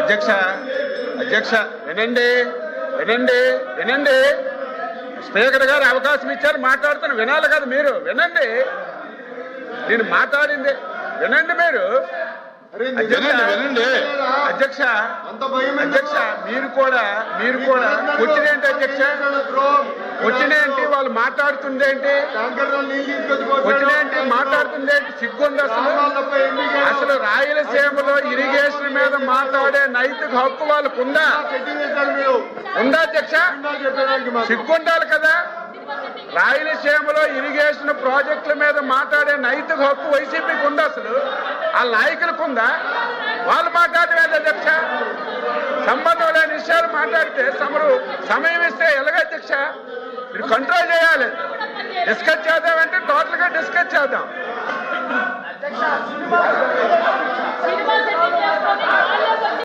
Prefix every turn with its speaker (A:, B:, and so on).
A: అధ్యక్ష అధ్యక్ష వినండి వినండి వినండి. స్పీకర్ గారు అవకాశం ఇచ్చారు, మాట్లాడుతున్న వినాలి కదా మీరు. వినండి, నేను మాట్లాడింది వినండి మీరు.
B: వినండి
A: అధ్యక్ష అధ్యక్ష మీరు కూడా క్వశ్చన్ ఏంటి అధ్యక్ష? క్వశ్చన్ ఏంటి? వాళ్ళు మాట్లాడుతుందేంటి? క్వశ్చన్ ఏంటి? మాట్లాడుతుందేంటి? సిగ్గుంది అసలు. అసలు రాయలసీమలో ఇరిగేషన్ మీద మాట్లాడే నైతిక హక్కు వాళ్ళకు ఉందా? ఉందా అధ్యక్ష? సిగ్గుండాలి కదా. రాయలసీమలో ఇరిగేషన్ ప్రాజెక్టుల మీద మాట్లాడే నైతిక హక్కు వైసీపీకి ఉందా? అసలు ఆ నాయకులకు ఉందా? వాళ్ళు మాట్లాడలేదు అధ్యక్ష. సంబంధం లేని విషయాలు మాట్లాడితే సమయం ఇస్తే ఎలాగ అధ్యక్ష? మీరు కంట్రోల్ చేయాలి. డిస్కస్ చేద్దామంటే టోటల్ గా డిస్కస్ చేద్దాం.